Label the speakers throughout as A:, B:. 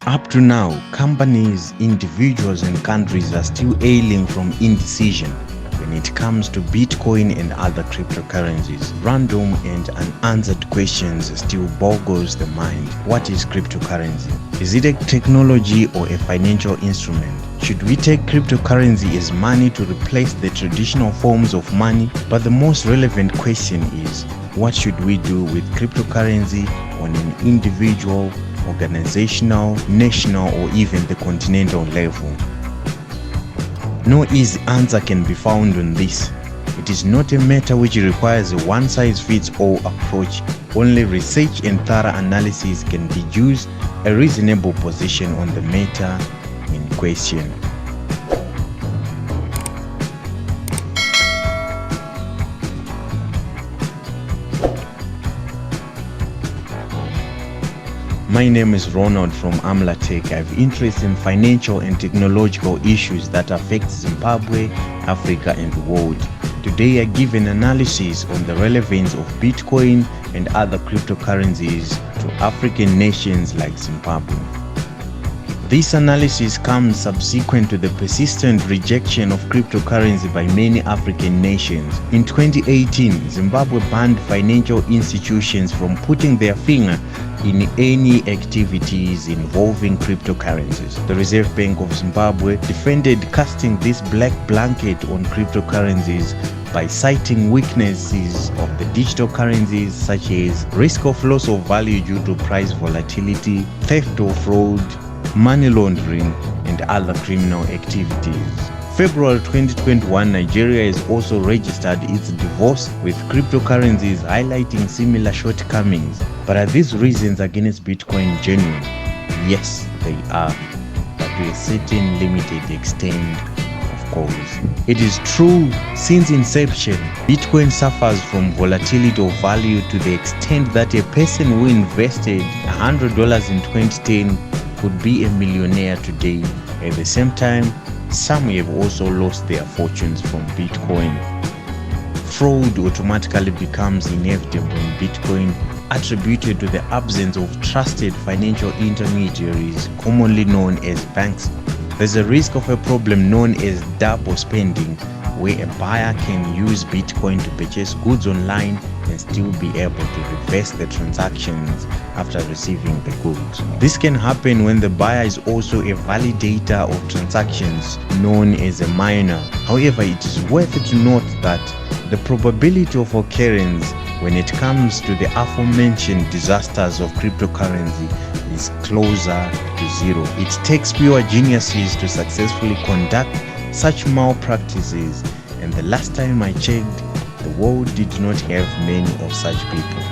A: Up to now, companies, individuals and countries are still ailing from indecision when it comes to Bitcoin and other cryptocurrencies. Random and unanswered questions still boggles the mind. What is cryptocurrency? Is it a technology or a financial instrument? Should we take cryptocurrency as money to replace the traditional forms of money? But the most relevant question is, what should we do with cryptocurrency on an individual, organizational, national or even the continental level? No easy answer can be found on this. It is not a matter which requires a one-size-fits-all approach. Only research and thorough analysis can deduce a reasonable position on the matter in question. My name is Ronald from AmlaTech. I have interest in financial and technological issues that affect Zimbabwe, Africa and the world. Today I give an analysis on the relevance of Bitcoin and other cryptocurrencies to African nations like Zimbabwe. This analysis comes subsequent to the persistent rejection of cryptocurrency by many African nations. In 2018, Zimbabwe banned financial institutions from putting their finger in any activities involving cryptocurrencies. The Reserve Bank of Zimbabwe defended casting this black blanket on cryptocurrencies by citing weaknesses of the digital currencies such as risk of loss of value due to price volatility, theft or fraud, money laundering and other criminal activities. February 2021, Nigeria has also registered its divorce with cryptocurrencies, highlighting similar shortcomings. But are these reasons against Bitcoin genuine? Yes, they are, but to a certain limited extent, of course. It is true, since inception, Bitcoin suffers from volatility of value to the extent that a person who invested $100 in 2010 could be a millionaire today. At the same time, some have also lost their fortunes from Bitcoin. Fraud automatically becomes inevitable in Bitcoin, attributed to the absence of trusted financial intermediaries, commonly known as banks. There's a risk of a problem known as double spending, where a buyer can use Bitcoin to purchase goods online and still be able to reverse the transactions after receiving the goods. This can happen when the buyer is also a validator of transactions, known as a miner. However, it is worth to note that the probability of occurrence when it comes to the aforementioned disasters of cryptocurrency is closer to zero. It takes pure geniuses to successfully conduct such malpractices, and the last time I checked, the world did not have many of such people.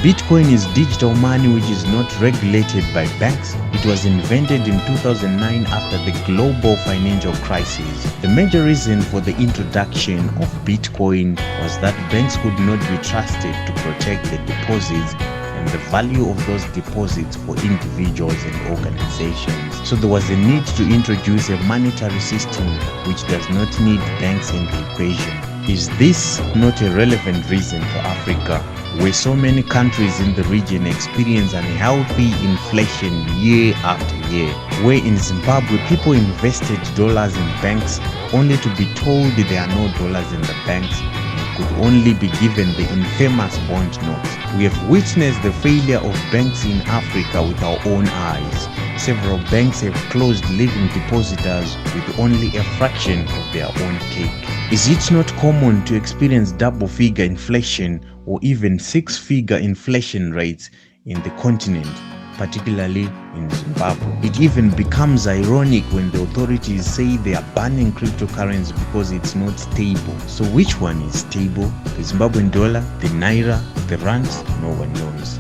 A: Bitcoin is digital money which is not regulated by banks. It was invented in 2009 after the global financial crisis. The major reason for the introduction of Bitcoin was that banks could not be trusted to protect the deposits and the value of those deposits for individuals and organizations. So there was a need to introduce a monetary system which does not need banks in the equation. Is this not a relevant reason for Africa, where so many countries in the region experience unhealthy inflation year after year? Where in Zimbabwe people invested dollars in banks only to be told there are no dollars in the banks and could only be given the infamous bond notes. We have witnessed the failure of banks in Africa with our own eyes. Several banks have closed, leaving depositors with only a fraction of their own cake. Is it not common to experience double-figure inflation or even six-figure inflation rates in the continent, particularly in Zimbabwe? It even becomes ironic when the authorities say they are banning cryptocurrency because it's not stable. So which one is stable? The Zimbabwean dollar, the naira, the rands? No one knows.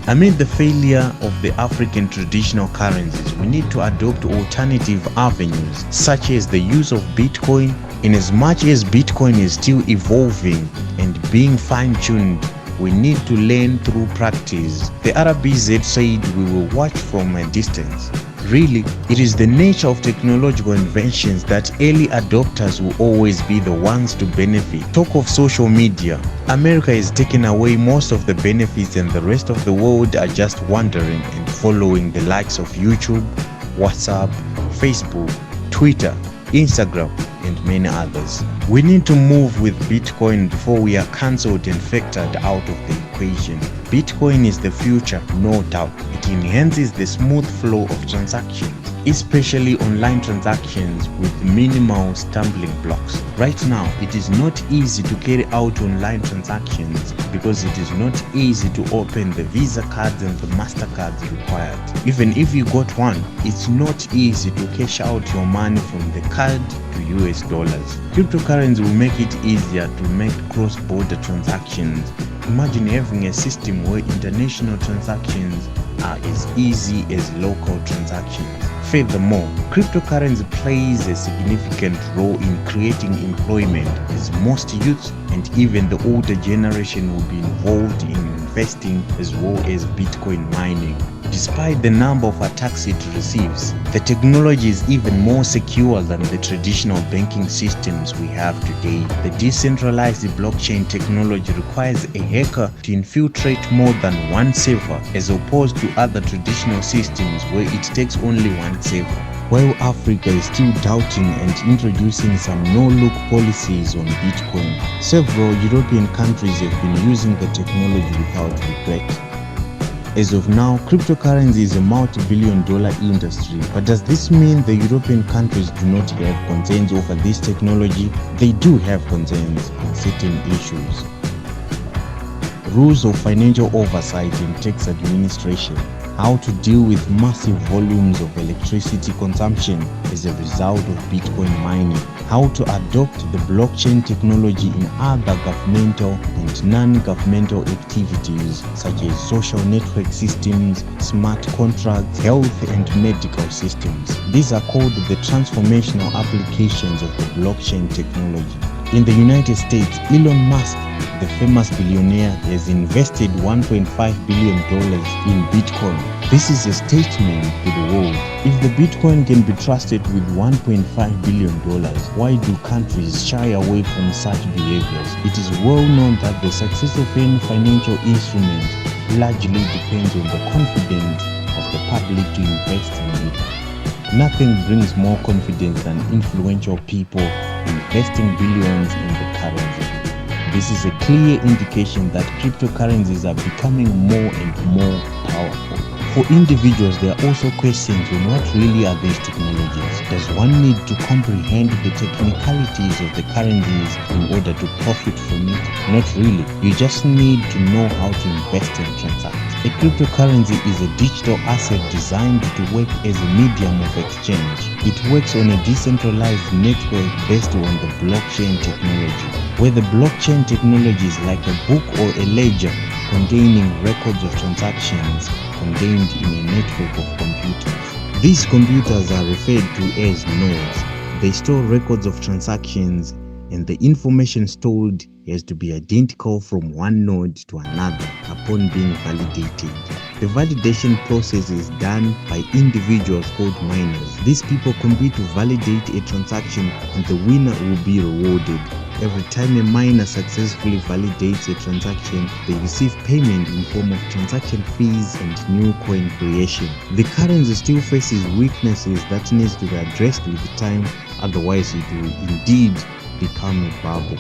A: Amid the failure of the African traditional currencies, we need to adopt alternative avenues, such as the use of Bitcoin. In as much as Bitcoin is still evolving and being fine-tuned, we need to learn through practice. The RBZ said we will watch from a distance. Really, it is the nature of technological inventions that early adopters will always be the ones to benefit. Talk of social media. America has taken away most of the benefits and the rest of the world are just wandering and following the likes of YouTube, WhatsApp, Facebook, Twitter, Instagram, and many others. We need to move with Bitcoin before we are cancelled and factored out of the equation. Bitcoin is the future, no doubt. It enhances the smooth flow of transactions, especially online transactions with minimal stumbling blocks. Right now, it is not easy to carry out online transactions because it is not easy to open the Visa cards and the MasterCards required. Even if you got one, it's not easy to cash out your money from the card to US dollars. Cryptocurrency will make it easier to make cross-border transactions. Imagine having a system where international transactions are as easy as local transactions. Furthermore, cryptocurrency plays a significant role in creating employment, as most youth and even the older generation will be involved in investing as well as Bitcoin mining. Despite the number of attacks it receives, the technology is even more secure than the traditional banking systems we have today. The decentralized blockchain technology requires a hacker to infiltrate more than one server, as opposed to other traditional systems where it takes only one server. While Africa is still doubting and introducing some no-look policies on Bitcoin, several European countries have been using the technology without regret. As of now, cryptocurrency is a multi-billion-dollar industry, but does this mean the European countries do not have concerns over this technology? They do have concerns on certain issues. Rules of financial oversight and tax administration, how to deal with massive volumes of electricity consumption as a result of Bitcoin mining, how to adopt the blockchain technology in other governmental and non-governmental activities such as social network systems, smart contracts, health and medical systems. These are called the transformational applications of the blockchain technology. In the United States, Elon Musk, the famous billionaire, has invested $1.5 billion in Bitcoin. This is a statement to the world. If the Bitcoin can be trusted with $1.5 billion, why do countries shy away from such behaviors? It is well known that the success of any financial instrument largely depends on the confidence of the public to invest in it. Nothing brings more confidence than influential people investing billions in the currency. This is a clear indication that cryptocurrencies are becoming more and more powerful. For individuals, there are also questions on what really are these technologies. Does one need to comprehend the technicalities of the currencies in order to profit from it? Not really. You just need to know how to invest and transact. A cryptocurrency is a digital asset designed to work as a medium of exchange. It works on a decentralized network based on the blockchain technology, where the blockchain technology is like a book or a ledger containing records of transactions contained in a network of computers. These computers are referred to as nodes. They store records of transactions, and the information stored has to be identical from one node to another upon being validated. The validation process is done by individuals called miners. These people compete to validate a transaction, and the winner will be rewarded. Every time a miner successfully validates a transaction, they receive payment in form of transaction fees and new coin creation. The currency still faces weaknesses that needs to be addressed with time, otherwise it will indeed become a bubble.